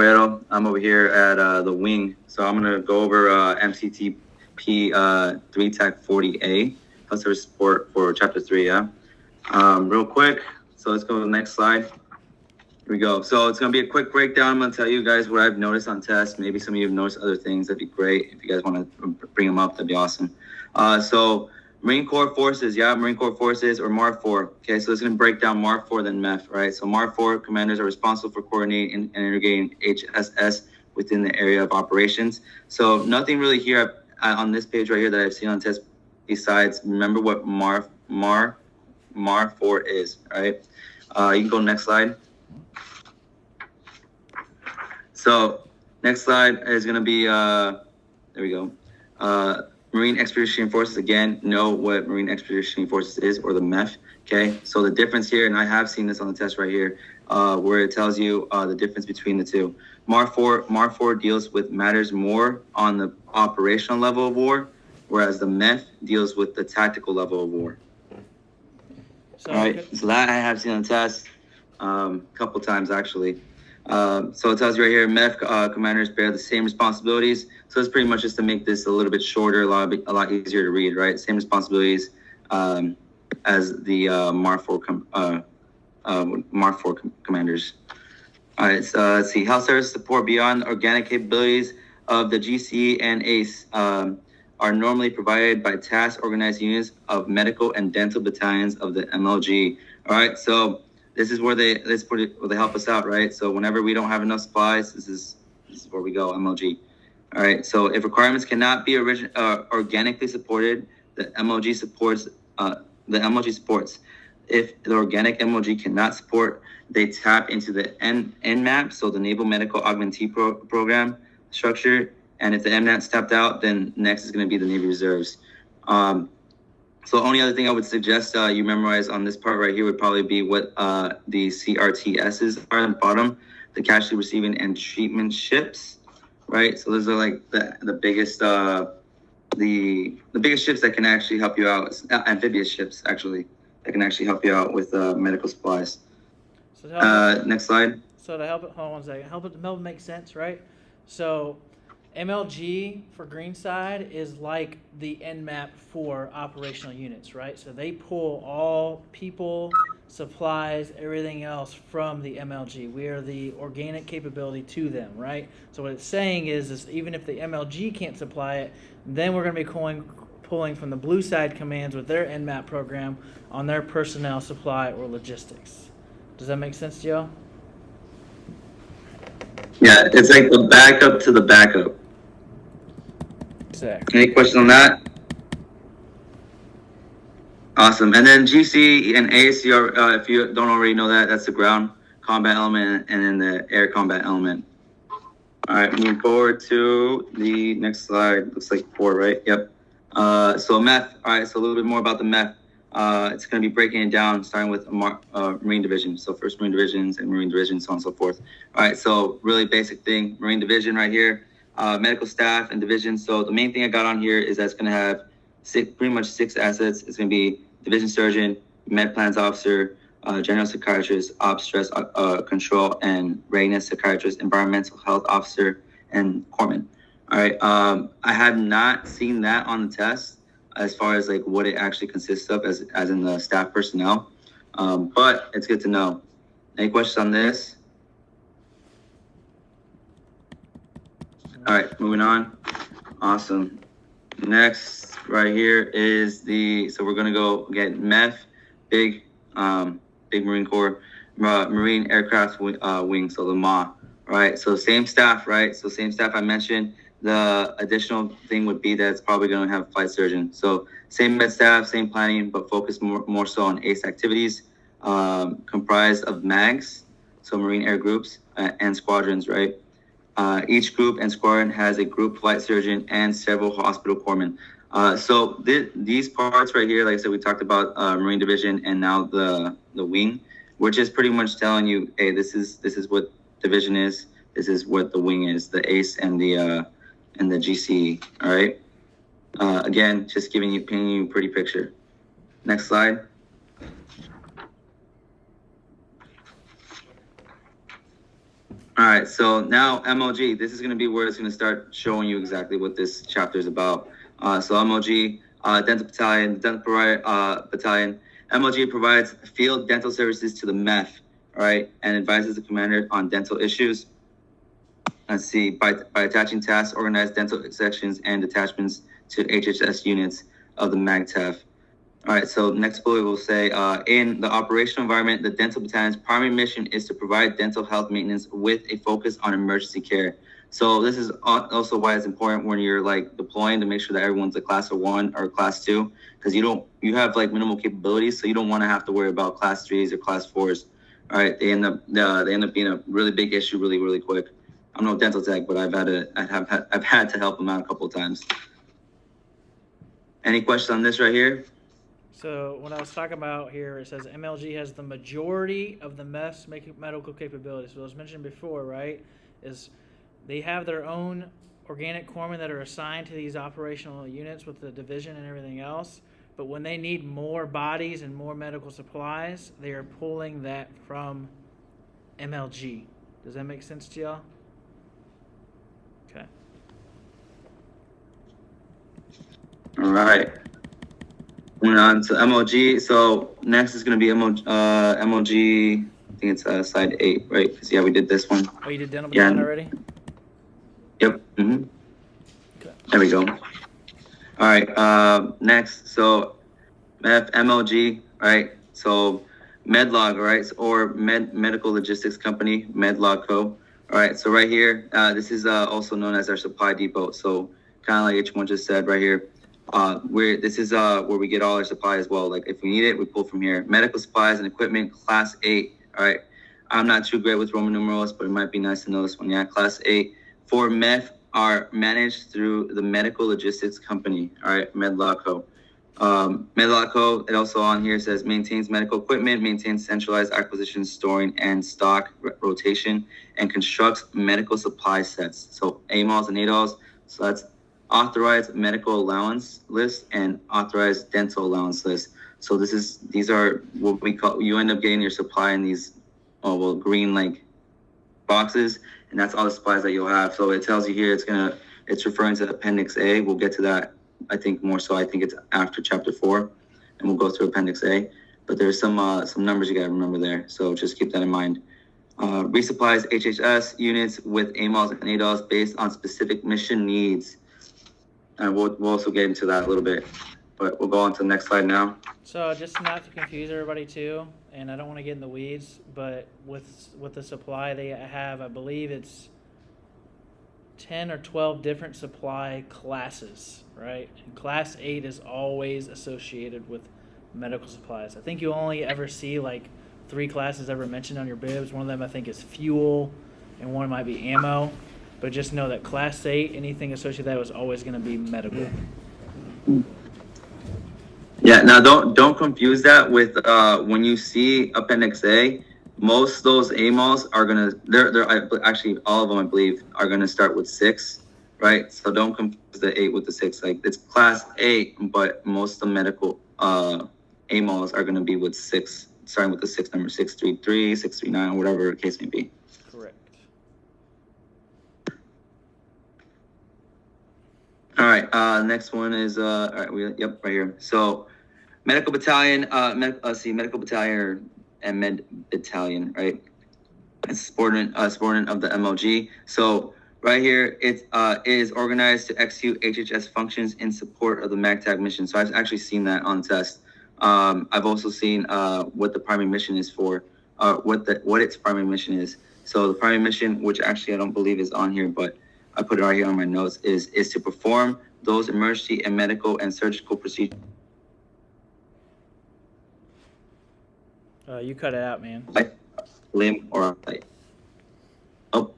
Moreto. I'm over here at the wing. So I'm going to go over MCTP 3 Tech 40A, customer support for chapter 3, yeah? Real quick. So let's go to the next slide. Here we go. So it's going to be a quick breakdown. I'm going to tell you guys what I've noticed on tests. Maybe some of you have noticed other things. That'd be great. If you guys want to bring them up, that'd be awesome. So Marine Corps Forces, yeah, Marine Corps Forces or MAR4. Okay, so it's going to break down MAR4 then MEF, right? So MAR4 commanders are responsible for coordinating and integrating HSS within the area of operations. So nothing really here on this page right here that I've seen on test besides remember what MAR4 is, right? You can go next slide. So next slide is going to be, there we go. Marine Expeditionary Forces, again, know what Marine Expeditionary Forces is, or the MEF, okay? So the difference here, and I have seen this on the test right here, where it tells you the difference between the two. MAR4 deals with matters more on the operational level of war, whereas the MEF deals with the tactical level of war. So, all right, so that I have seen on the test a couple times, actually. So it tells you right here, MEF commanders bear the same responsibilities. So it's pretty much just to make this a little bit shorter, a lot easier to read, right? Same responsibilities as the MAR4 commanders. All right, so let's see. Health service support beyond organic capabilities of the GC and ACE are normally provided by task organized units of medical and dental battalions of the MLG. All right, so this is where they help us out, right? So whenever we don't have enough supplies, this is where we go, MLG. All right. So if requirements cannot be organically supported, the MLG supports. If the organic MLG cannot support, they tap into the NMAP, so the Naval Medical Augmentee Program structure. And if the MNAP's tapped out, then next is going to be the Navy Reserves. So the only other thing I would suggest you memorize on this part right here would probably be what the CRTSs are at the bottom, the casualty receiving and treatment ships, right? So those are like the biggest the biggest ships that can actually help you out, amphibious ships actually that can actually help you out with medical supplies. So next slide. So to help it, hold on 1 second, help it make sense, right? So MLG for Greenside is like the NMAP for operational units, right? So they pull all people, supplies, everything else from the MLG. We are the organic capability to them, right? So what it's saying is even if the MLG can't supply it, then we're going to be pulling from the Blue Side commands with their NMAP program on their personnel, supply, or logistics. Does that make sense to y'all? Yeah, it's like the backup to the backup. Exactly. Any questions on that? Awesome. And then GC and ACR, if you don't already know that, that's the ground combat element and then the air combat element. All right, moving forward to the next slide. Looks like 4, right? Yep. So MEF. All right, so a little bit more about the MEF. It's going to be breaking it down, starting with Marine Division. So first Marine Divisions and Marine Division, so on and so forth. All right, so really basic thing, Marine Division right here. Medical staff and divisions. So the main thing I got on here is that's going to have pretty much 6 assets. It's going to be division surgeon, med plans officer, general psychiatrist, ops stress control and readiness psychiatrist, environmental health officer, and corpsman. All right. I have not seen that on the test as far as like what it actually consists of as in the staff personnel. But it's good to know. Any questions on this? All right, moving on. Awesome. Next, right here is so we're gonna go get MEF, big Marine Corps, Marine Aircraft Wing, so the MA. Right, so same staff, right? So same staff I mentioned. The additional thing would be that it's probably gonna have a flight surgeon. So same med staff, same planning, but focus more so on ACE activities, comprised of MAGs, so Marine Air Groups, and squadrons, right? Each group and squadron has a group flight surgeon and several hospital corpsmen. So these parts right here, like I said, we talked about Marine Division and now the wing. We're just pretty much telling you, hey, this is what division is. This is what the wing is, the ACE and the GC. All right. Again, just painting you a pretty picture. Next slide. All right, so now MLG, this is going to be where it's going to start showing you exactly what this chapter is about. So MLG, Dental Battalion, Battalion. MLG provides field dental services to the MEF, all right, and advises the commander on dental issues. Let's see, by attaching tasks, organized dental sections and detachments to HHS units of the MAGTF. All right, so next bullet will say, in the operational environment, the dental battalion's primary mission is to provide dental health maintenance with a focus on emergency care. So this is also why it's important when you're like deploying to make sure that everyone's a class of 1 or class 2, because you have like minimal capabilities, so you don't want to have to worry about class 3s or class 4s. All right, they end up being a really big issue really quick. I'm no dental tech, but I've had to help them out a couple of times. Any questions on this right here? So when I was talking about here, it says MLG has the majority of the MEF's medical capabilities. So as mentioned before, right, is they have their own organic corpsmen that are assigned to these operational units with the division and everything else. But when they need more bodies and more medical supplies, they are pulling that from MLG. Does that make sense to y'all? Okay. All right. Moving on to MLG. So next is going to be MLG. I think it's slide 8, right? Because we did this one. Oh, you did dental battalion already? Yep. Mm-hmm. Okay. There we go. All right. Next, so MLG, right? So Medlog, right? Or Medical Logistics Company, Medlog Co. All right. So right here, this is also known as our supply depot. So kind of like H1 just said right here. This is where we get all our supply as well. Like if we need it, we pull from here. Medical supplies and equipment, class 8. All right. I'm not too great with Roman numerals, but it might be nice to know this one. Yeah, class 8. For MEF are managed through the Medical Logistics Company. All right, Medlaco. Medlaco, it also on here says maintains medical equipment, maintains centralized acquisition, storing, and stock rotation, and constructs medical supply sets. So AMALs and ADOLs. So that's authorized medical allowance list and authorized dental allowance list. So these are what we call, you end up getting your supply in these green like boxes, and that's all the supplies that you'll have. So it tells you here it's referring to Appendix A. We'll get to that, I think, more so. I think it's after chapter 4, and we'll go through Appendix A. But there's some numbers you gotta remember there. So just keep that in mind. Resupplies HHS units with AMALs and ADOLs based on specific mission needs. And we'll also get into that a little bit, but we'll go on to the next slide now. So just not to confuse everybody too, and I don't want to get in the weeds, but with the supply they have, I believe it's 10 or 12 different supply classes, right? And class 8 is always associated with medical supplies. I think you only ever see like 3 classes ever mentioned on your bibs. One of them I think is fuel, and one might be ammo. But just know that class 8, anything associated with that was always going to be medical. Yeah, now don't confuse that with when you see Appendix A, most of those AMALs are gonna they're actually all of them I believe are gonna start with 6, right? So don't confuse the 8 with the 6. Like it's class 8, but most of the medical AMALs are gonna be with 6, starting with the 6 number 633, 639, whatever the case may be. Correct. All right, next one is all right, right here. So medical battalion, medical battalion and med battalion, right? It's subordinate of the MLG. So right here, it is organized to execute HHS functions in support of the MAGTAG mission. So I've actually seen that on the test. I've also seen what the primary mission is for, what its primary mission is. So the primary mission, which actually I don't believe is on here, but I put it right here on my notes, is to perform those emergency and medical and surgical procedures. You cut it out, man. Limb or eye. Oh,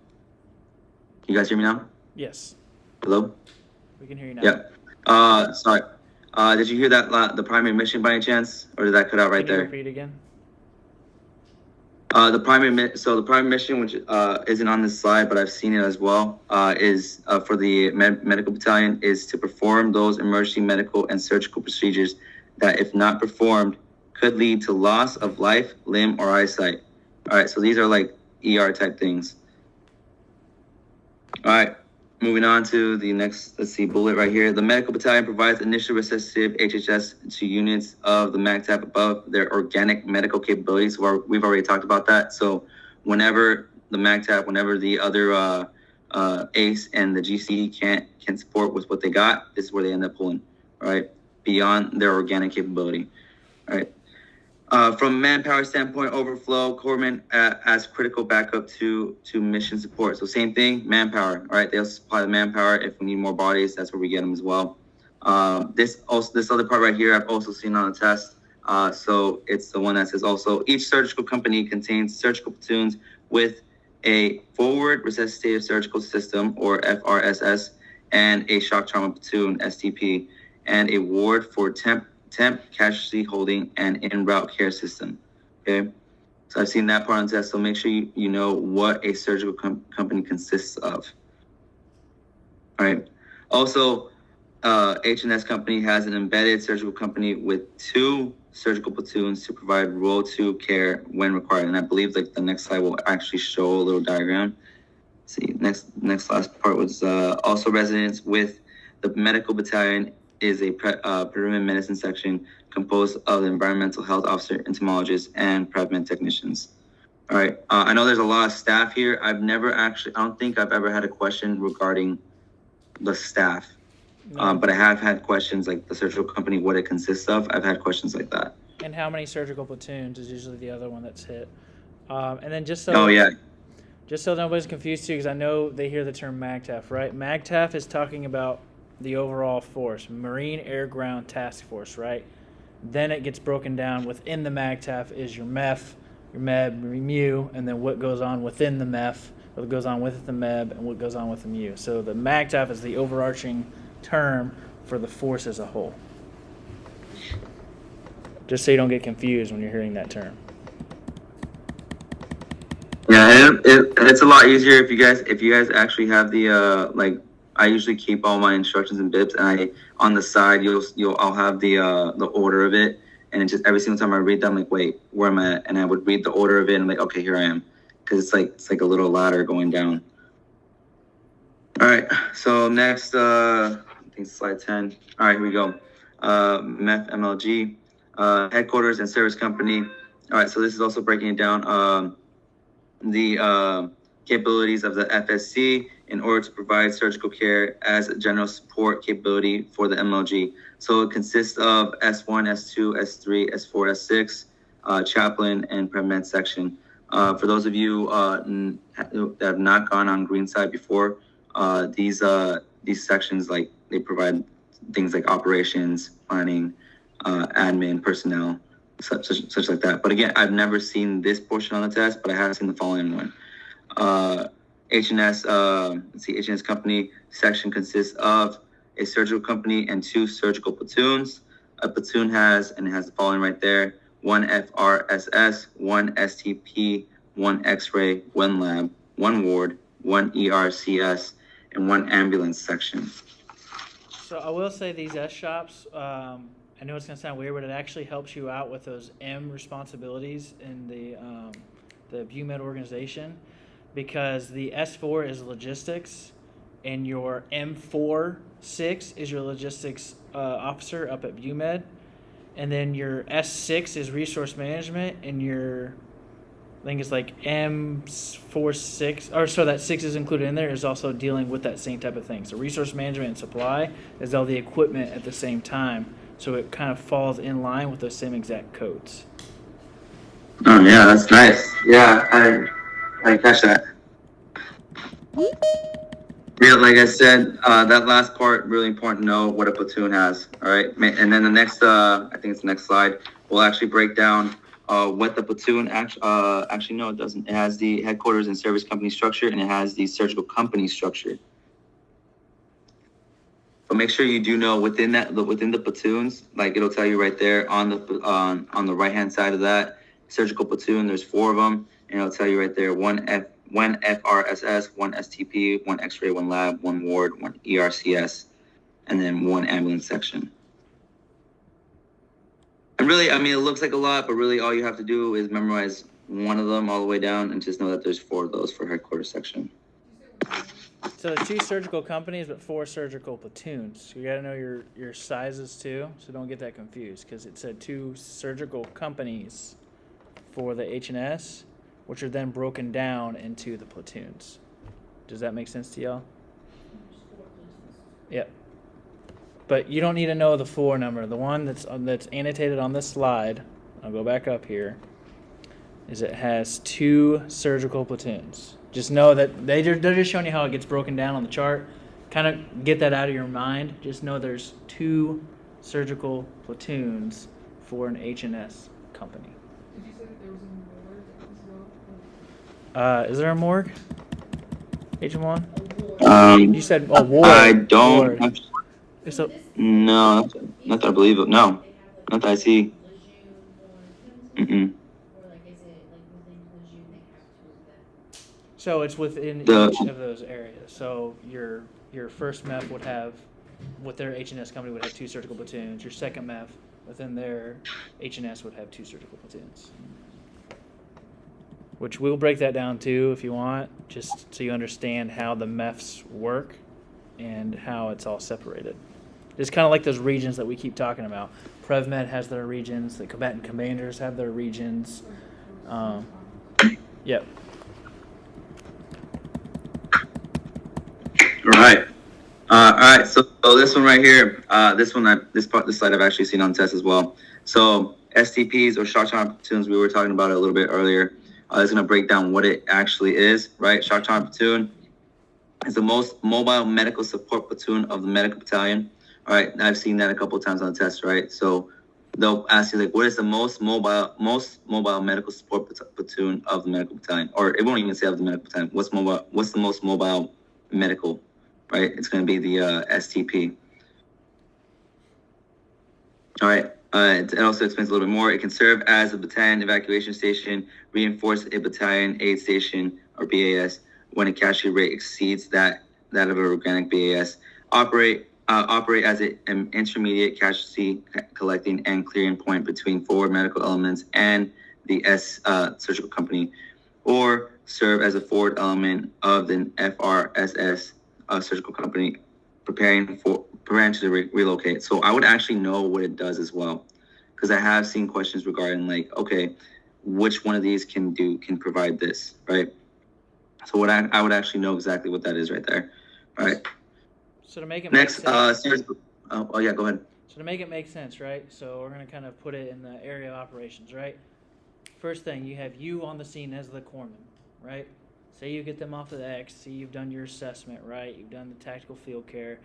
you guys hear me now? Yes. Hello? We can hear you now. Yeah. Sorry. Did you hear that the primary mission by any chance, or did that cut out right there? Repeat again. The primary mission, which isn't on this slide, but I've seen it as well, is for the medical battalion, is to perform those emergency medical and surgical procedures that, if not performed, could lead to loss of life, limb, or eyesight. All right, so these are like ER type things. All right, moving on to the next, let's see, bullet right here. The medical battalion provides initial resuscitative HHS to units of the MACTAP above their organic medical capabilities. We've already talked about that. So whenever the MACTAP, whenever the other ACE and the GCE can support with what they got, this is where they end up pulling, right? Beyond their organic capability, right? From a manpower standpoint, overflow, corpsmen as critical backup to mission support. So same thing, manpower, right? They'll supply the manpower. If we need more bodies, that's where we get them as well. This other part right here, I've also seen on the test. So it's the one that says also, each surgical company contains surgical platoons with a forward resuscitative surgical system, or FRSS, and a shock trauma platoon, STP, and a ward for temp casualty holding and en route care system. Okay, so I've seen that part on the test. So make sure you know what a surgical company consists of. All right. Also, H&S company has an embedded surgical company with 2 surgical platoons to provide Rule 2 care when required. And I believe like the next slide will actually show a little diagram. Let's see, next last part was also residents with the medical battalion is a preventive medicine section composed of the environmental health officer, entomologists, and prevent technicians. All right. I know there's a lot of staff here. I don't think I've ever had a question regarding the staff. No. But I have had questions like the surgical company, what it consists of. I've had questions like that. And how many surgical platoons is usually the other one that's hit. And then just so nobody's confused too, because I know they hear the term MAGTF, right? MAGTF is talking about the overall force, Marine Air Ground Task Force, right? Then it gets broken down within the MAGTF is your MEF, your MEB, your MU, and then what goes on within the MEF, what goes on with the MEB, and what goes on with the MU. So the MAGTF is the overarching term for the force as a whole. Just so you don't get confused when you're hearing that term. Yeah, it's a lot easier if you guys actually have the like. I usually keep all my instructions in bibs, and on the side I'll have the order of it, and it just every single time I read that I'm like, wait, where am I at? And I would read the order of it and I'm like, okay, here I am, because it's like a little ladder going down. All right, so next I think slide 10. All right, here we go. MEF MLG, headquarters and service company. All right, so this is also breaking it down. The capabilities of the FSC in order to provide surgical care as a general support capability for the MLG. So it consists of S1, S2, S3, S4, S6, chaplain, and prevent section. For those of you that have not gone on Greenside before, these sections, like, they provide things like operations, planning, admin, personnel, such like that. But again, I've never seen this portion on the test, but I have seen the following one. H&S company section consists of a surgical company and 2 surgical platoons. A platoon has the following right there: 1 FRSS, 1 STP, 1 X-ray, 1 lab, 1 ward, 1 ERCS, and 1 ambulance section. So I will say these S shops, I know it's going to sound weird, but it actually helps you out with those M responsibilities in the BUMED organization, because the S4 is logistics and your M46 is your logistics officer up at BUMED, and then your S6 is resource management, and your, I think it's like M46, or so that 6 is included in there, is also dealing with that same type of thing. So resource management and supply is all the equipment at the same time. So it kind of falls in line with those same exact codes. Oh yeah, that's nice. Yeah, I catch that. Yeah, like I said, that last part, really important to know what a platoon has. All right, and then the next, I think it's the next slide, we'll actually break down what the platoon actually no, it doesn't. It has the headquarters and service company structure, and it has the surgical company structure. But make sure you do know within the platoons, like it'll tell you right there on the right hand side of that surgical platoon. There's 4 of them, and it'll tell you right there: 1 FRSS, 1 STP, 1 X-ray, 1 lab, 1 ward, 1 ERCS, and then 1 ambulance section. And really, I mean, it looks like a lot, but really all you have to do is memorize one of them all the way down, and just know that there's 4 of those for headquarters section. So So there's 2 surgical companies, but 4 surgical platoons. You got to know your sizes too, so don't get that confused because it said 2 surgical companies for the H&S, which are then broken down into the platoons. Does that make sense to y'all? Yep. But you don't need to know the 4 number. The one that's annotated on this slide, I'll go back up here, is it has 2 surgical platoons. Just know that they're just showing you how it gets broken down on the chart. Kind of get that out of your mind. Just know there's 2 surgical platoons for an H&S company. Did you say that there was a morgue as well? Is there a morgue? H1? You said a ward. I don't. Ward. So, No, not that I believe it. No, not that I see. Mm-mm. So it's within each of those areas. So your first MEF would have, with their H&S company, would have 2 surgical platoons. Your second MEF within their H&S would have 2 surgical platoons. Which we'll break that down too if you want, just so you understand how the MEFs work and how it's all separated. It's kind of like those regions that we keep talking about. PrevMed has their regions. The combatant commanders have their regions. Yep. All right. All right. So this one right here, this slide I've actually seen on test as well. So STPs or shock trauma platoons, we were talking about it a little bit earlier. It's going to break down what it actually is, right? Shock trauma platoon is the most mobile medical support platoon of the medical battalion. All right. I've seen that a couple of times on the test, right? So they'll ask you, like, what is the most mobile medical support platoon of the medical battalion? Or it won't even say of the medical battalion. What's the most mobile medical, right? It's going to be the STP. All right. It also explains a little bit more. It can serve as a battalion evacuation station, reinforce a battalion aid station or BAS when a casualty rate exceeds that of an organic BAS. Operate as an intermediate casualty collecting and clearing point between forward medical elements and the surgical company, or serve as a forward element of the FRSS surgical company, preparing to relocate. So I would actually know what it does as well, because I have seen questions regarding, like, okay, which one of these can provide this, right? So what I would actually know exactly what that is right there. All right. So to make it next, make sense, oh yeah, go ahead. So to make it make sense, right? So we're gonna kind of put it in the area of operations, right? First thing, you have you on the scene as the corpsman, right? Say you get them off of the X, see you've done your assessment, right? You've done the tactical field care.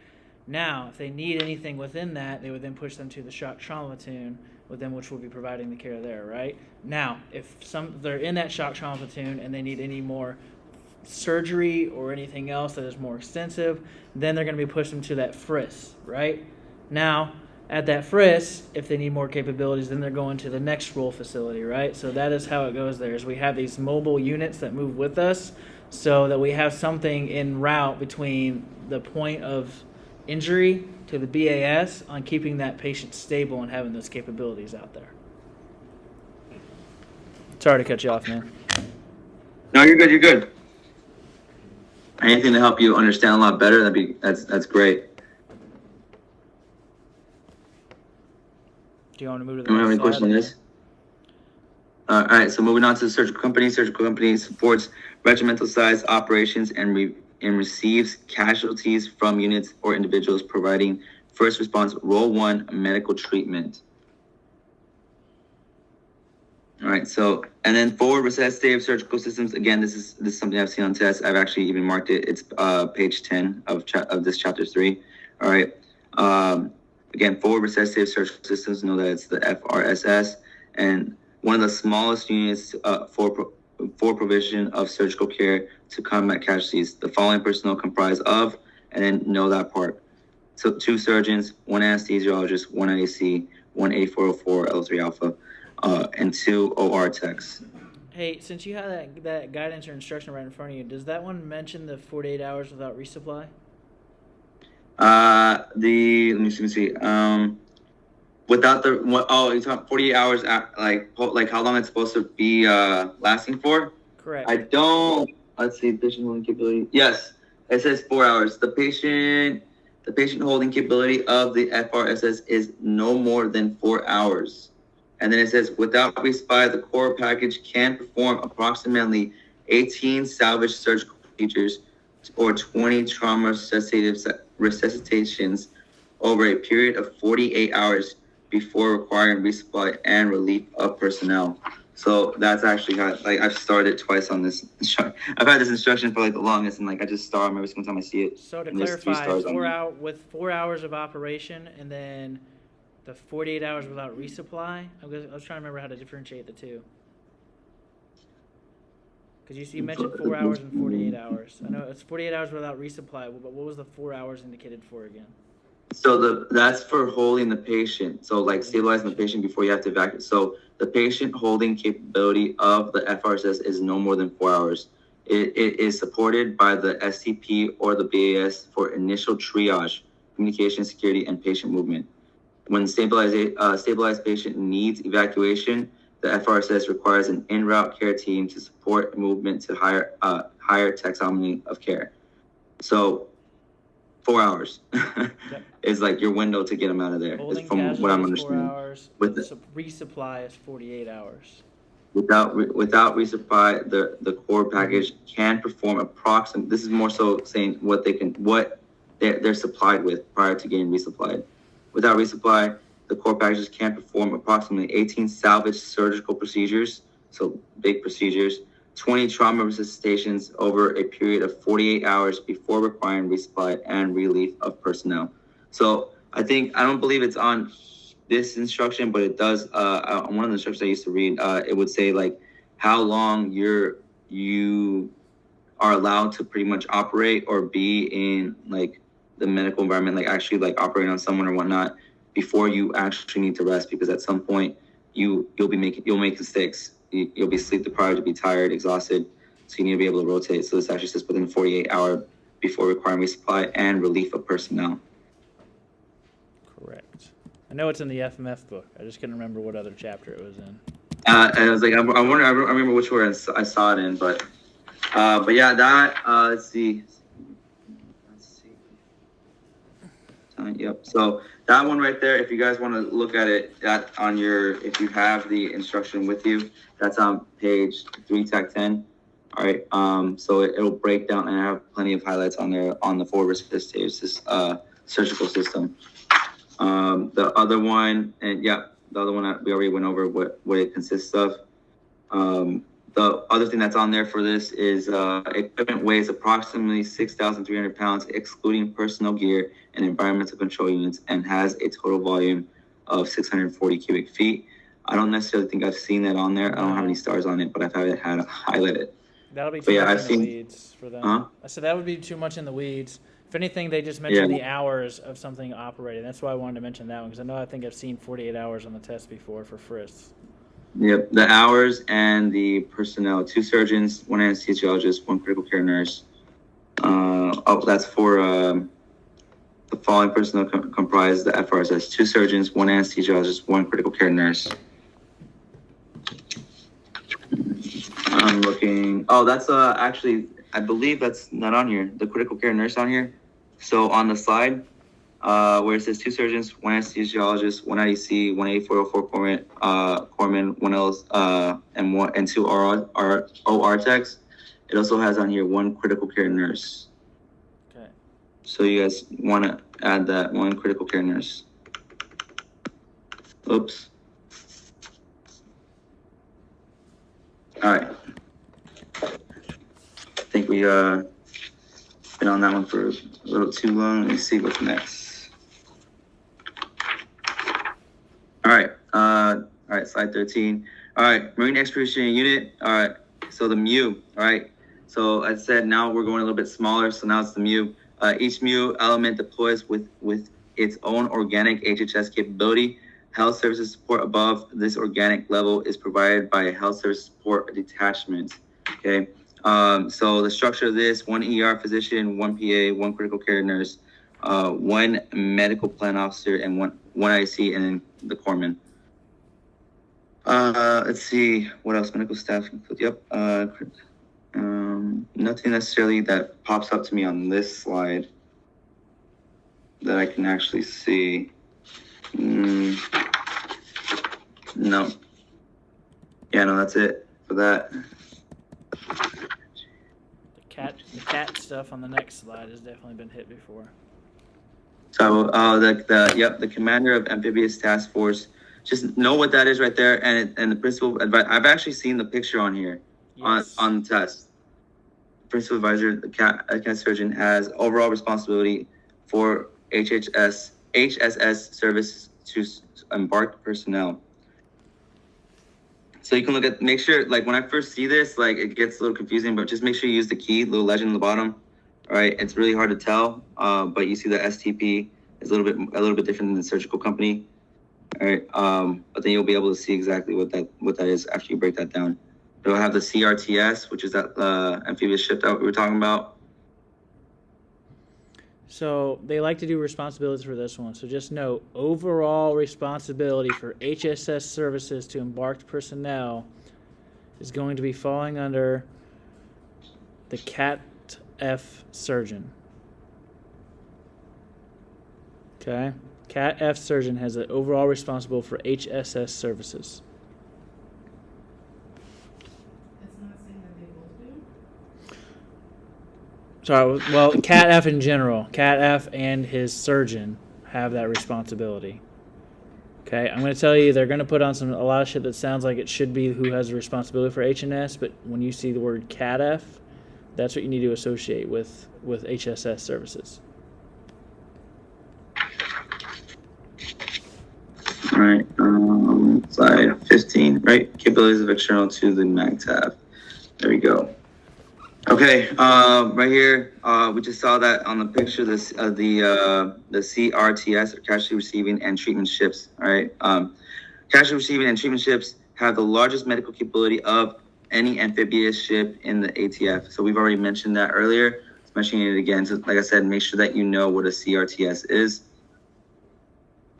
Now, if they need anything within that, they would then push them to the shock trauma platoon, with them, which will be providing the care there, right? Now, if they're in that shock trauma platoon and they need any more surgery or anything else that is more extensive, then they're going to be pushed them to that FRIS, right? Now, at that FRIS, if they need more capabilities, then they're going to the next role facility, right? So that is how it goes there, is we have these mobile units that move with us so that we have something en route between the point of injury to the BAS on keeping that patient stable and having those capabilities out there. Sorry to cut you off, man. No, you're good. You're good. Anything to help you understand a lot better, that's great. Do you want to move to the Do you have any next questions on slide? this? All right, so moving on to the surgical company. Surgical company supports regimental size operations and receives casualties from units or individuals, providing first response role 1 medical treatment. All right, so, and then forward resuscitative surgical systems. Again, this is something I've seen on tests. I've actually even marked it. It's page 10 of this chapter 3. All right. Again, forward resuscitative surgical systems, know that it's the FRSS, and one of the smallest units for provision of surgical care to combat casualties. The following personnel comprise of, and then know that part. So 2 surgeons, 1 anesthesiologist, 1 IAC, 1 A404 L3 alpha, and 2 OR techs. Hey, since you have that guidance or instruction right in front of you, does that one mention the 48 hours without resupply? Let me see. Without you're talking 48 hours, like how long it's supposed to be lasting for? Correct. Let's see, patient capability. Yes, It says 4 hours. The patient holding capability of the FRSS is no more than 4 hours. And then it says, without resupply, the core package can perform approximately 18 salvage surgical procedures or 20 trauma resuscitations over a period of 48 hours before requiring resupply and relief of personnel. So that's actually how, like, I've started twice on this. I've had this instruction for like the longest, and like I just star them every single time I see it. So to And there's 3 clarify, stars with 4 hours of operation and then the 48 hours without resupply. I was trying to remember how to differentiate the two. Because you mentioned 4 hours and 48 hours. I know it's 48 hours without resupply, but what was the 4 hours indicated for again? So that's for holding the patient. So like stabilizing the patient before you have to evacuate. So the patient holding capability of the FRSS is no more than 4 hours. It is supported by the STP or the BAS for initial triage, communication, security, and patient movement. When stabilized patient needs evacuation, the FRSS requires an en route care team to support movement to higher taxonomy of care. So 4 hours is like your window to get them out of there. Holding From what I'm understanding. 4 hours. With the resupply is 48 hours. Without resupply, the core package can perform approximately. This is more so saying what they're supplied with prior to getting resupplied. Without resupply, the core packages can perform approximately 18 salvage surgical procedures, so big procedures, 20 trauma resuscitations over a period of 48 hours before requiring resupply and relief of personnel. So I don't believe it's on this instruction, but it does, on one of the instructions I used to read, it would say like how long you are allowed to pretty much operate or be in like the medical environment, like actually like operating on someone or whatnot, before you actually need to rest, because at some point you'll make mistakes. You'll be sleep deprived, you'll be tired, exhausted, so you need to be able to rotate. So this actually says within 48 hours before requiring resupply and relief of personnel. Correct. I know it's in the FMF book. I just couldn't remember what other chapter it was in. And I was like, I remember which one I saw it in, but yeah, that let's see. Yep. So that one right there, if you guys want to look at it, if you have the instruction with you, that's on page 3, tag 10. All right. So it'll break down, and I have plenty of highlights on there on the forward resuscitation surgical system. The other one, and yeah, the other one we already went over what it consists of. The other thing that's on there for this is equipment weighs approximately 6,300 pounds, excluding personal gear and environmental control units, and has a total volume of 640 cubic feet. I don't necessarily think I've seen that on there. I don't have any stars on it, but I've had it highlighted. That'll be too much in the weeds for them. I said that would be too much in the weeds. If anything, they just mentioned the hours of something operating. That's why I wanted to mention that one, because I think I've seen 48 hours on the test before for FRIS. Yep, the hours and the personnel: 2 surgeons, 1 anesthesiologist, 1 critical care nurse. That's for the following personnel comprise the FRSS: 2 surgeons, 1 anesthesiologist, 1 critical care nurse. I'm looking. Oh, that's actually, I believe that's not on here. The critical care nurse on here. So on the slide, where it says 2 surgeons, 1 anesthesiologist, 1 IEC, 1 8404 corpsman, 1 else, and 2 OR techs. It also has on here 1 critical care nurse. Okay. So you guys want to add that 1 critical care nurse. Oops. All right. I think we been on that one for a little too long. Let me see what's next. All right, slide 13. All right, Marine Expeditionary Unit. All right, so the MU. All right, so I said now we're going a little bit smaller, so now it's the MU. Each MU element deploys with its own organic HHS capability. Health services support above this organic level is provided by a health service support detachment. Okay, so the structure of this: 1 ER physician, 1 PA, 1 critical care nurse, 1 medical plan officer, and one IC, and then the corpsman. Let's see what else medical staff include. Yep. Nothing necessarily that pops up to me on this slide that I can actually see. No. Yeah, no, that's it for that. The cat stuff on the next slide has definitely been hit before. So, the commander of amphibious task force. Just know what that is right there, and the principal advisor. I've actually seen the picture on here, Yes. on the test. Principal advisor, the cat surgeon, has overall responsibility for HSS service to embarked personnel. So you can make sure, like when I first see this, like it gets a little confusing, but just make sure you use the key, little legend on the bottom. All right, it's really hard to tell, but you see the STP is a little bit different than the surgical company. All right, but then you'll be able to see exactly what that is after you break that down. They'll have the CRTS, which is that amphibious ship that we were talking about. So they like to do responsibilities for this one. So just note, overall responsibility for HSS services to embarked personnel is going to be falling under the Cat F surgeon. Okay? Cat F surgeon has the overall responsible for HSS services. It's not saying that they both do? Sorry, well, Cat F in general. Cat F and his surgeon have that responsibility. Okay, I'm going to tell you they're going to put on a lot of shit that sounds like it should be who has the responsibility for HNS, but when you see the word Cat F, that's what you need to associate with HSS services. All right, slide 15, right? Capabilities of external to the mag tab. There we go. Okay, right here, we just saw that on the picture. The CRTS, or casualty receiving and treatment ships. All right, casualty receiving and treatment ships have the largest medical capability of any amphibious ship in the ATF. So we've already mentioned that earlier. Let's mention it again. So, like I said, make sure that you know what a CRTS is.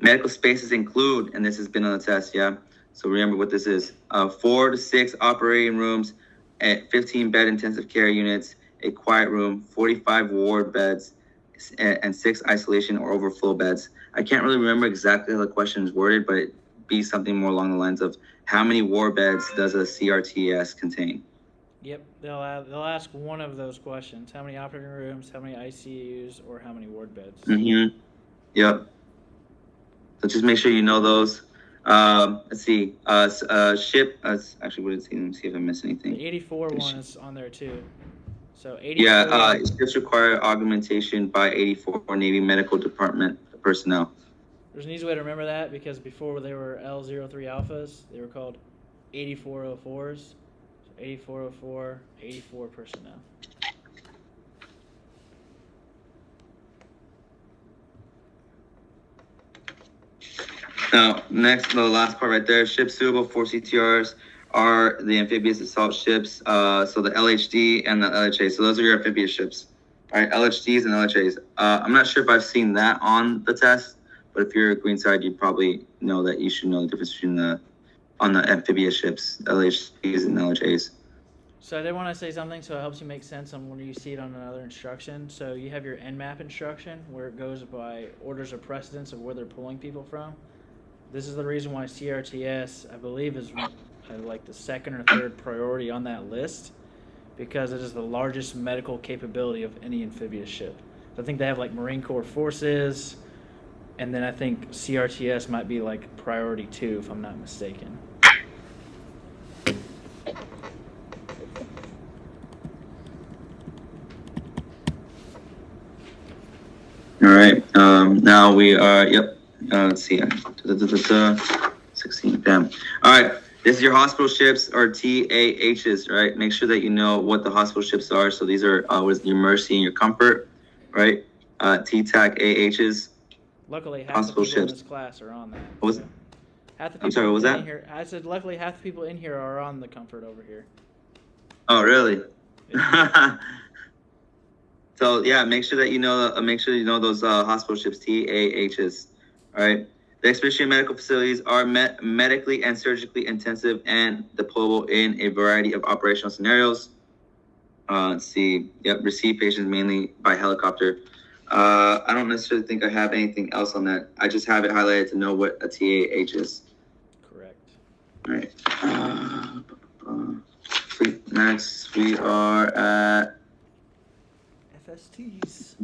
Medical spaces include, and this has been on the test, yeah. So remember what this is: 4 to 6 operating rooms, at 15 bed intensive care units, a quiet room, 45 ward beds, and 6 isolation or overflow beds. I can't really remember exactly how the question is worded, but it'd be something more along the lines of how many ward beds does a CRTS contain? Yep, they'll ask one of those questions: how many operating rooms, how many ICUs, or how many ward beds. Mm-hmm. Yep. So just make sure you know those. Let's see. Ship. Actually, what is it? Let me see if I missed anything. The 84 one is on there too. So 84. Yeah. Ships require augmentation by 84 Navy Medical Department personnel. There's an easy way to remember that because before they were L03 alphas, they were called 8404s. So 8404, 84 personnel. Now, next, the last part right there, ships suitable for CTRs are the amphibious assault ships. So the LHD and the LHA. So those are your amphibious ships. All right, LHDs and LHAs. I'm not sure if I've seen that on the test, but if you're a green side, you probably know that you should know the difference between on the amphibious ships, LHDs and LHAs. So I did want to say something so it helps you make sense on when you see it on another instruction. So you have your NMAP instruction where it goes by orders of precedence of where they're pulling people from. This is the reason why CRTS, I believe, is like the second or third priority on that list because it is the largest medical capability of any amphibious ship. So I think they have like Marine Corps Forces, and then I think CRTS might be like priority 2 if I'm not mistaken. All right. Now we are. Yep. Let's see. 16. Damn. All right. This is your hospital ships or TAHs, right? Make sure that you know what the hospital ships are. So these are your Mercy and your Comfort, right? TTAC AHs. Luckily, half hospital the people ships. in this class are on that. What was? Half the people I'm sorry. What was that? Here, I said luckily half the people in here are on the Comfort over here. Oh, really? Yeah. So yeah, make sure you know those hospital ships, TAHs. All right. The expeditionary medical facilities are medically and surgically intensive and deployable in a variety of operational scenarios. Let's see. Yep, receive patients mainly by helicopter. I don't necessarily think I have anything else on that. I just have it highlighted to know what a TAH is. Correct. All right. Next, we are at FSTs.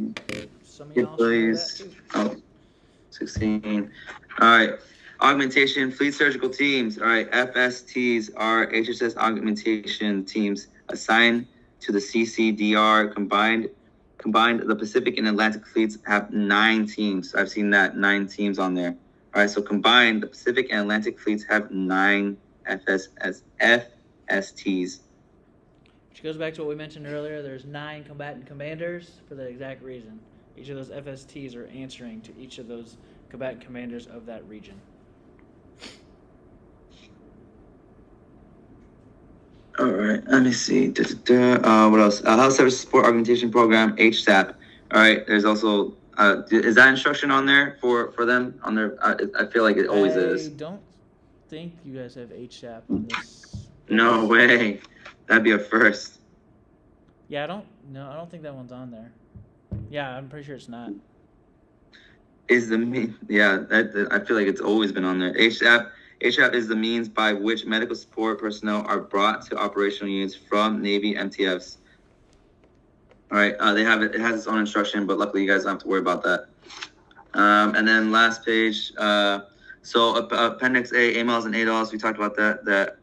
Some of y'all should know that too. Oh, 16. All right. Augmentation, fleet surgical teams. All right. FSTs are HSS augmentation teams assigned to the CCDR. Combined, the Pacific and Atlantic fleets have 9 teams. I've seen that 9 teams on there. All right. So combined, the Pacific and Atlantic fleets have 9 FSTs. Which goes back to what we mentioned earlier. There's 9 combatant commanders for that exact reason. Each of those FSTs are answering to each of those combatant commanders of that region. All right, let me see. What else? Health Service Support Augmentation Program, HSAP. All right, there's also, is that instruction on there for them? On their, I feel like it always is. I don't think you guys have HSAP on this. No way. That'd be a first. Yeah, I don't think that one's on there. Yeah, I'm pretty sure it's not. Is the mean? Yeah, I feel like it's always been on there. HSAP is the means by which medical support personnel are brought to operational units from Navy MTFs. All right, they have it. It has its own instruction, but luckily you guys don't have to worry about that. And then last page. So Appendix A, AMLs and ADOLs. We talked about that. That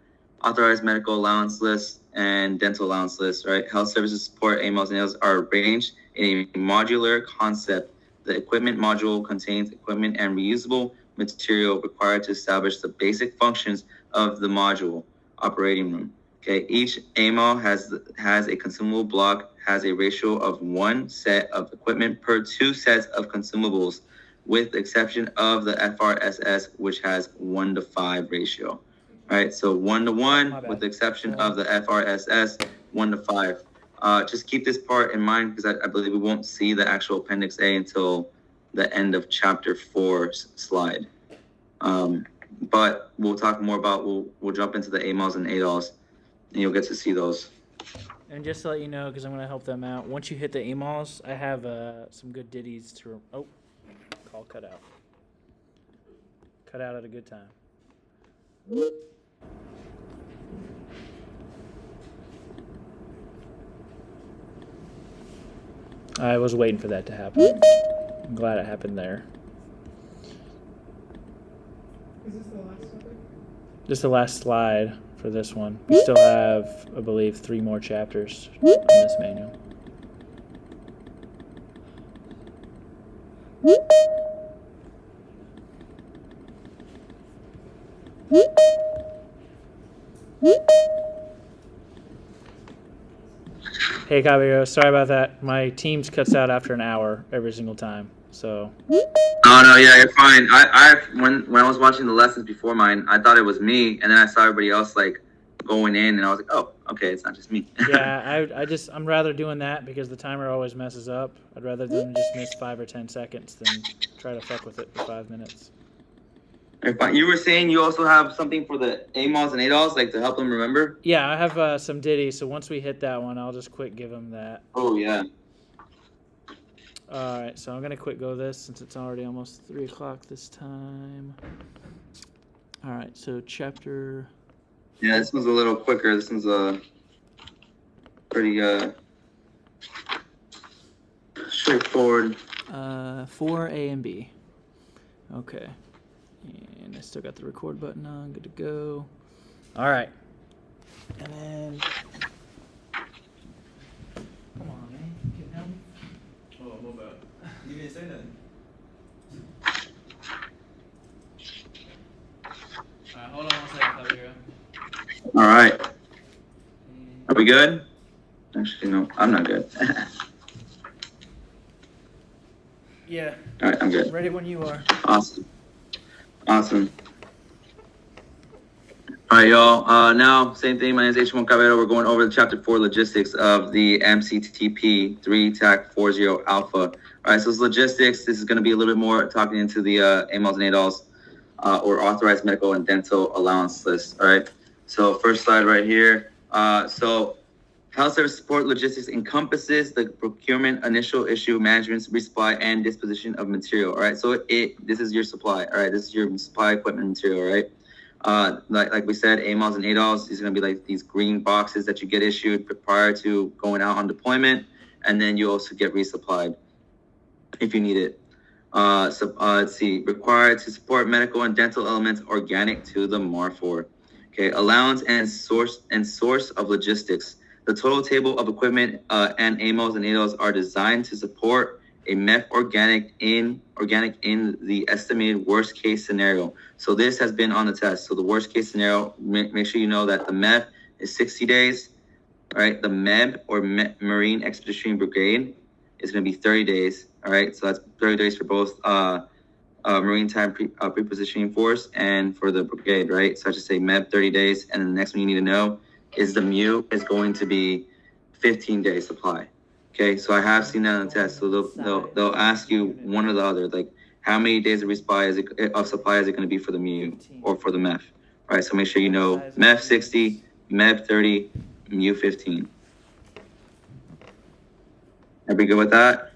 authorized medical allowance list and dental allowance list. Right, health services support AMLs and ADOLs are arranged in a modular concept. The equipment module contains equipment and reusable material required to establish the basic functions of the module operating room. Okay, each AML has a consumable block, has a ratio of 1 set of equipment per 2 sets of consumables, with the exception of the FRSS, which has 1:5 ratio. All right, so 1:1 with the exception of the FRSS, 1:5. Just keep this part in mind because I believe we won't see the actual Appendix A until the end of Chapter 4 slide. But we'll talk more about, we'll jump into the AMLs and ADOLs, and you'll get to see those. And just to let you know, because I'm going to help them out, once you hit the AMLs, I have some good ditties to... Oh, call cut out. Cut out at a good time. I was waiting for that to happen. I'm glad it happened there. Is this the last topic? Just the last slide for this one. We still have, I believe, 3 more chapters on this manual. Hey, Caballero, sorry about that. My Teams cuts out after an hour every single time. So. Oh no, yeah, you're fine. When I was watching the lessons before mine, I thought it was me, and then I saw everybody else like going in, and I was like, oh, okay, it's not just me. Yeah, I'm rather doing that because the timer always messes up. I'd rather than just miss 5 or 10 seconds than try to fuck with it for 5 minutes. You were saying you also have something for the AMOS and ADOLs, like to help them remember? Yeah, I have some ditties, so once we hit that one, I'll just quick give them that. Oh, yeah. All right, so I'm going to quick go this since it's already almost 3 o'clock this time. All right, so chapter... Yeah, this one's a little quicker. This one's pretty straightforward. 4 A and B. Okay. And I still got the record button on. Good to go. All right. And then... Come on, man. Can you help me? Oh, I'm about. You didn't say nothing. All right, hold on 1 second, Caballero. All right. Are we good? Actually, no, I'm not good. Yeah. All right, I'm good. Ready when you are. Awesome. All right, y'all. Now, same thing. My name is H1 Caballero. We're going over the Chapter 4 logistics of the MCTP 3 TAC 40 Alpha. All right, so it's logistics. This is going to be a little bit more talking into the AMLs and ADOLs or authorized medical and dental allowance list. All right. So first slide right here. So Health service support logistics encompasses the procurement, initial issue, management, resupply, and disposition of material. All right. So this is your supply. All right. This is your supply equipment material. All right. Like we said, AMOS and ADOS is going to be like these green boxes that you get issued prior to going out on deployment, and then you also get resupplied if you need it. Let's see, required to support medical and dental elements organic to the MAR4. Okay, allowance and source of logistics. The total table of equipment and AMOs and ADOs are designed to support a MEF organic in the estimated worst case scenario. So this has been on the test. So the worst case scenario, make sure you know that the MEF is 60 days, right? The MEB or Marine Expeditionary Brigade is going to be 30 days, all right? So that's 30 days for both Marine Time Prepositioning Force and for the brigade, right? So I just say MEB 30 days, and then the next one you need to know is the MU is going to be 15 days supply. Okay, so I have seen that on the test. So they'll ask you one or the other, like how many days of supply is it going to be for the MU or for the MEF? All right, so make sure you know MEF 60, MEB 30, MU 15. Are we good with that?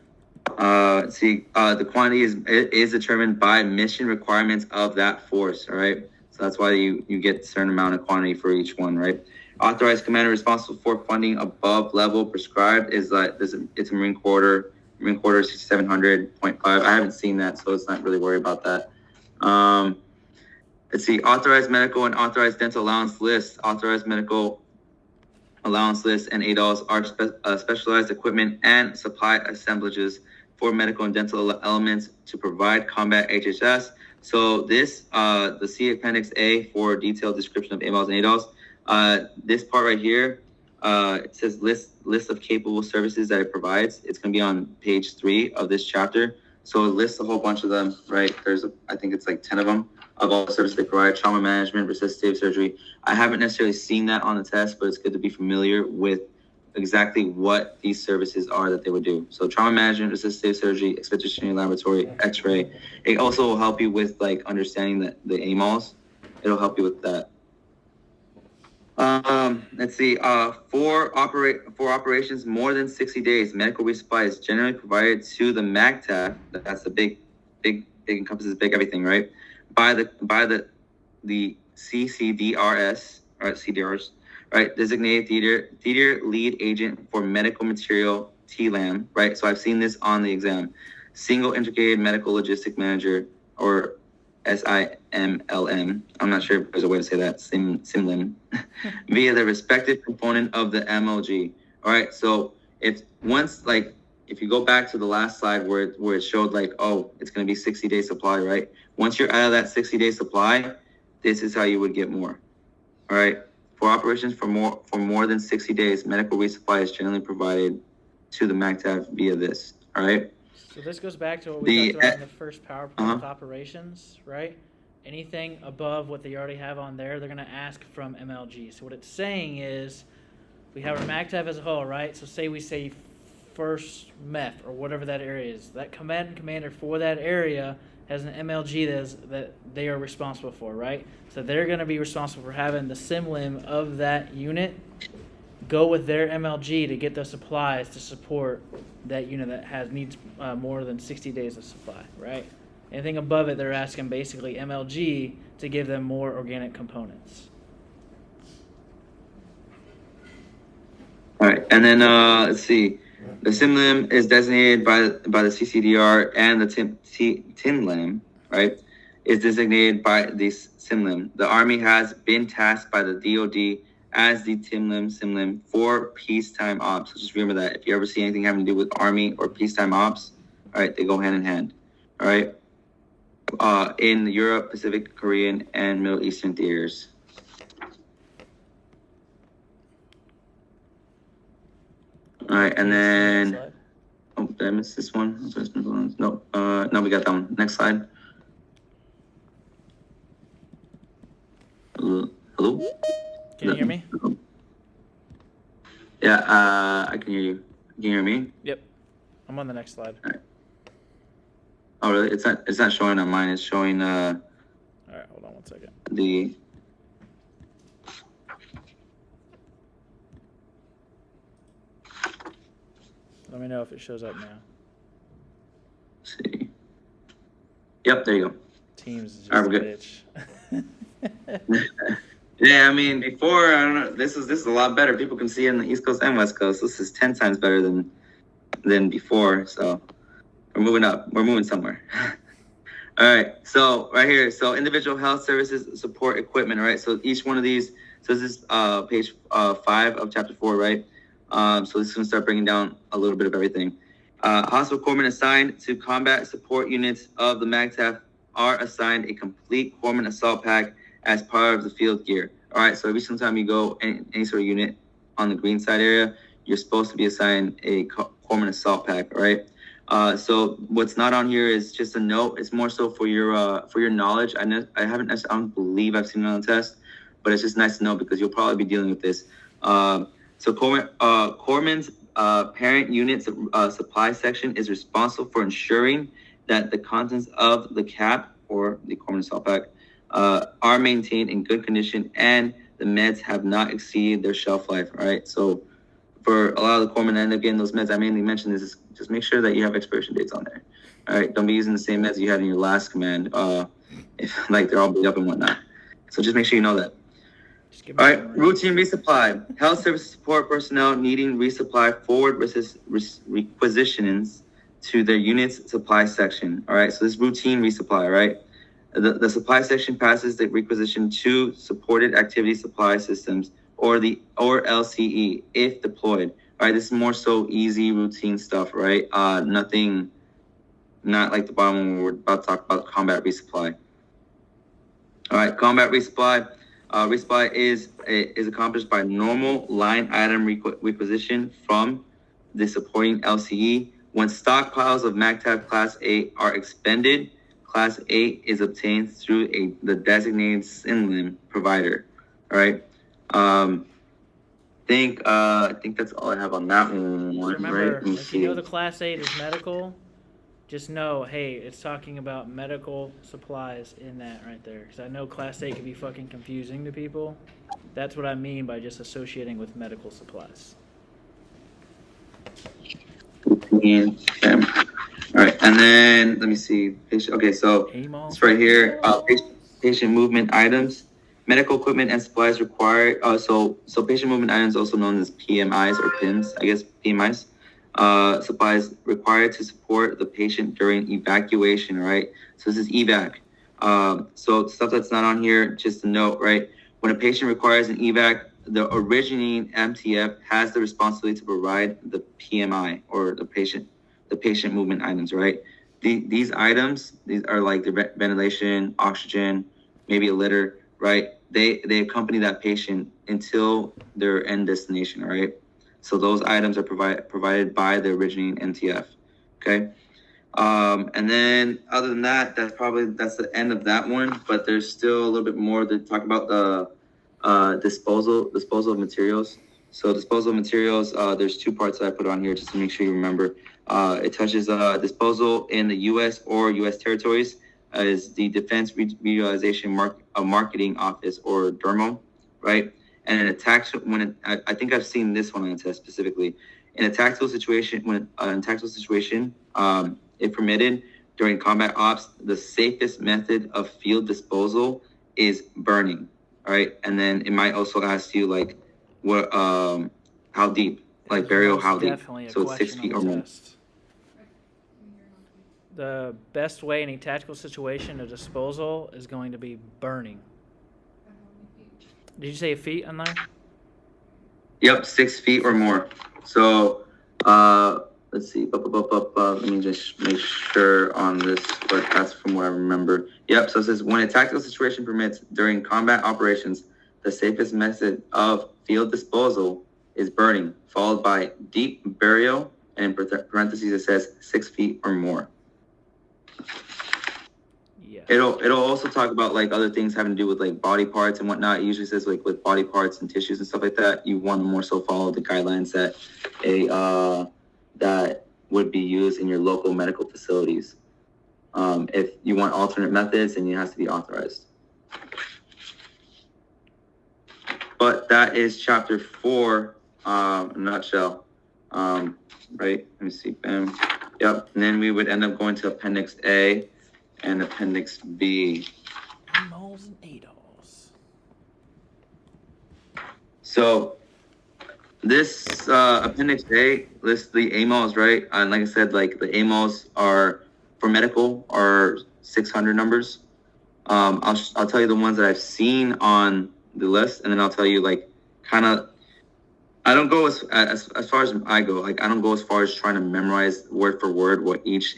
The quantity is determined by mission requirements of that force. All right, so that's why you get a certain amount of quantity for each one, right? Authorized commander responsible for funding above level prescribed is it's a Marine Quarter 6700.5. I haven't seen that, so it's not really worried about that. Let's see, authorized medical and authorized dental allowance lists. Authorized medical allowance lists and ADOLs are specialized equipment and supply assemblages for medical and dental elements to provide combat HHS. So this, the C Appendix A for detailed description of AMOs and ADOLs. This part right here, it says list of capable services that it provides. It's going to be on page 3 of this chapter. So it lists a whole bunch of them, right? I think it's like 10 of them of all the services they provide: trauma management, resuscitative surgery. I haven't necessarily seen that on the test, but it's good to be familiar with exactly what these services are that they would do. So trauma management, resuscitative surgery, expeditionary laboratory, x-ray. It also will help you with like understanding the AMOS. It'll help you with that. Let's see. For operations more than 60 days, medical resupply is generally provided to the MACTAF. That's the big encompasses big everything, right? By the CCDRS, or CDRs, right? Designated theater lead agent for medical material, TLAM, right? So I've seen this on the exam. Single integrated medical logistic manager, or SIMLM. I'm not sure if there's a way to say that. SIMLM. Via the respective component of the MLG. All right. So if you go back to the last slide where it showed like, oh, it's going to be 60-day supply, right? Once you're out of that 60-day supply, this is how you would get more. All right. For operations for more than 60 days, medical resupply is generally provided to the MACTAF via this. All right. So this goes back to what we talked about in the first PowerPoint with operations, right? Anything above what they already have on there, they're going to ask from MLG. So what it's saying is we have our MACTAF as a whole, right? So say we say first MEF or whatever that area is. That command and commander for that area has an MLG that they are responsible for, right? So they're going to be responsible for having the SIMLIM of that unit go with their MLG to get the supplies to support that unit that needs more than 60 days of supply, right? Anything above it, they're asking basically MLG to give them more organic components. All right, and then let's see. The SIMLIM is designated by the CCDR, and the TIMLIM, right, is designated by the SIMLIM. The Army has been tasked by the DoD as the SIMLIM for peacetime ops. So just remember that if you ever see anything having to do with Army or peacetime ops, all right, they go hand in hand. All right, in Europe, Pacific, Korean, and Middle Eastern theaters. All right, and then, oh, did I miss this one? No, no, we got that one. Next slide. Hello? Can you hear me? Yeah, I can hear you. Can you hear me? Yep. I'm on the next slide. All right. Oh, really? It's not showing on mine. It's showing all right, hold on one second. The Let me know if it shows up now. Let's see. Yep, there you go. Teams is just All a right, we're bitch. Yeah, I mean, before, I don't know, this is a lot better. People can see it in the East Coast and West Coast. This is 10 times better than before. So we're moving up. We're moving somewhere. All right. So right here. So individual health services support equipment. All right. So each one of these. So this is page 5 of chapter 4. Right. So this is gonna start bringing down a little bit of everything. Hospital corpsmen assigned to combat support units of the MAGTF are assigned a complete corpsman assault pack as part of the field gear. All right, so every single time you go any sort of unit on the green side area, you're supposed to be assigned a corpsman assault pack. All right. So what's not on here is just a note. It's more so for your knowledge. I don't believe I've seen it on the test, but it's just nice to know because you'll probably be dealing with this. So corpsman's parent unit supply section is responsible for ensuring that the contents of the cap or the corpsman assault pack are maintained in good condition and the meds have not exceeded their shelf life. All right. So for a lot of the corpsmen that end up getting those meds, I mainly mentioned this is just make sure that you have expiration dates on there. All right. Don't be using the same meds you had in your last command. If like they're all beat up and whatnot. So just make sure you know that. All right, routine resupply. Health service support personnel needing resupply forward requisitions to their unit's supply section. All right, so this routine resupply, right? The supply section passes the requisition to supported activity supply systems or LCE if deployed. All right, this is more so easy routine stuff, right? Nothing, not like the bottom one where we're about to talk about combat resupply. All right, combat resupply. Resupply is accomplished by normal line item requisition from the supporting LCE. When stockpiles of MAGTF Class A are expended, Class A is obtained through the designated SINLIM provider. All right. I think that's all I have on that one. Remember, right? if you know the Class 8 is medical, just know, hey, it's talking about medical supplies in that right there. Because I know Class 8 can be fucking confusing to people. That's what I mean by just associating with medical supplies. Okay. All right, and then let me see. Okay, so it's right here. Patient movement items, medical equipment and supplies required. So patient movement items, also known as PMIs or PIMS, I guess PMIs. Supplies required to support the patient during evacuation, right? So this is evac. So stuff that's not on here, just a note, right? When a patient requires an evac, the originating MTF has the responsibility to provide the PMI or the patient movement items, right? These items, these are like the ventilation, oxygen, maybe a litter, right? They accompany that patient until their end destination, right? So those items are provided by the originating MTF. Okay. And then other than that, that's the end of that one. But there's still a little bit more to talk about the disposal of materials. So disposal of materials, there's two parts that I put on here just to make sure you remember. It touches disposal in the U.S. or U.S. territories as the Defense Reutilization Marketing Office or DERMO, right? And I think I've seen this one on the test specifically. In a tactical situation, if permitted during combat ops, the safest method of field disposal is burning. All right, and then it might also ask you like, what, how deep, like burial, how deep? So it's 6 feet or more. The best way in a tactical situation of disposal is going to be burning. Did you say feet on there? Yep, 6 feet or more. So, let's see. Let me just make sure on this, but that's from what I remember. Yep, so it says, when a tactical situation permits during combat operations, the safest method of field disposal is burning, followed by deep burial, and in parentheses it says 6 feet or more. Yeah. It'll also talk about like other things having to do with like body parts and whatnot. It usually says like with body parts and tissues and stuff like that, you want to more so follow the guidelines that that would be used in your local medical facilities. If you want alternate methods, then it has to be authorized. But that is chapter 4 in a nutshell. right? Let me see, bam. Yep, and then we would end up going to Appendix A and Appendix B. Moles and ADOS. So this Appendix A lists the AMOLs, right? And like I said, like the AMOLs are for medical are 600 numbers. I'll tell you the ones that I've seen on the list, and then I'll tell you like kind of. I don't go as far as I go. Like I don't go as far as trying to memorize word for word what each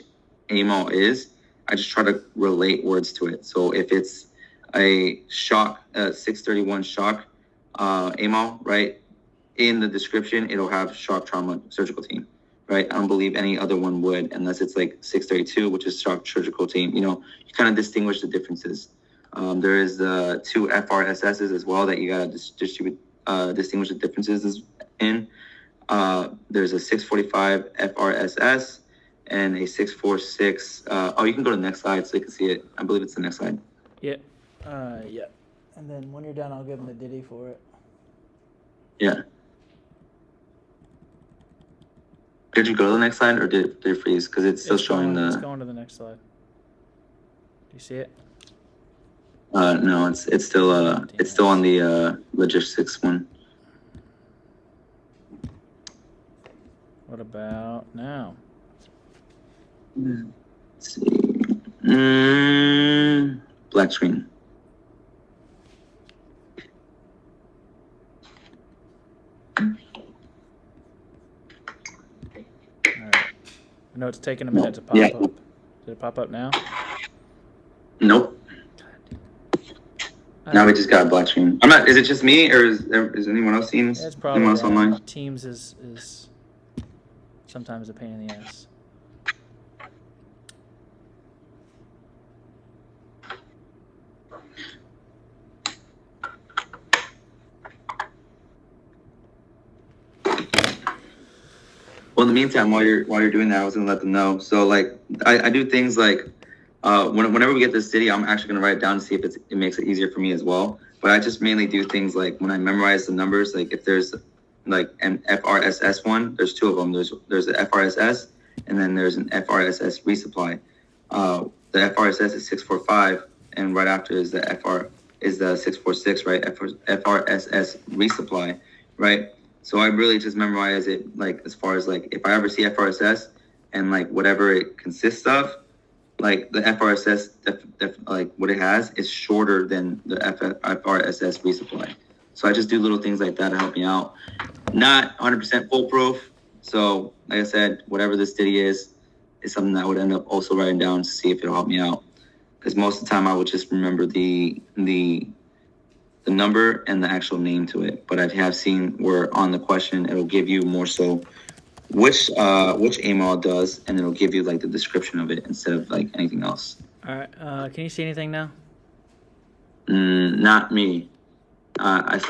AMOL is. I just try to relate words to it. So if it's a shock, 631 shock AMOL, right? In the description, it'll have shock trauma surgical team, right? I don't believe any other one would, unless it's like 632, which is shock surgical team. You know, you kind of distinguish the differences. There is two FRSSs as well that you gotta distinguish the differences in. There's a 645 FRSS and a 646. You can go to the next slide so you can see it. I believe it's the next slide. Yeah. Yeah. And then when you're done, I'll give them the ditty for it. Yeah. Did you go to the next slide or did it freeze? Because it's still showing It's the. going to the next slide. Do you see it? No, it's still on the logistics one. What about now? Let's see. Black screen. All right. I know it's taking a minute to pop Yeah. up. Did it pop up now? Nope. Now we just got a black screen. I'm not. Is it just me, or is anyone else seeing this? It's probably Anyone else online? Teams is sometimes a pain in the ass. Well, in the meantime, while you're doing that, I was gonna let them know. So like, I do things like, whenever we get this city, I'm actually gonna write it down to see if it makes it easier for me as well. But I just mainly do things like when I memorize the numbers, like if there's like an FRSS one, there's two of them. There's the FRSS, and then there's an FRSS resupply. The FRSS is 645, and right after is the 646, right? FRSS resupply, right? So I really just memorize it, like as far as like if I ever see FRSS and like whatever it consists of, like the FRSS, like what it has is shorter than the FRSS resupply. So I just do little things like that to help me out. Not 100% foolproof. So like I said, whatever this ditty is something that I would end up also writing down to see if it'll help me out. Because most of the time I would just remember the number and the actual name to it. But I have seen where on the question it'll give you more so which AMOL does, and it'll give you like the description of it instead of like anything else. All right. Can you see anything now? Not me. I still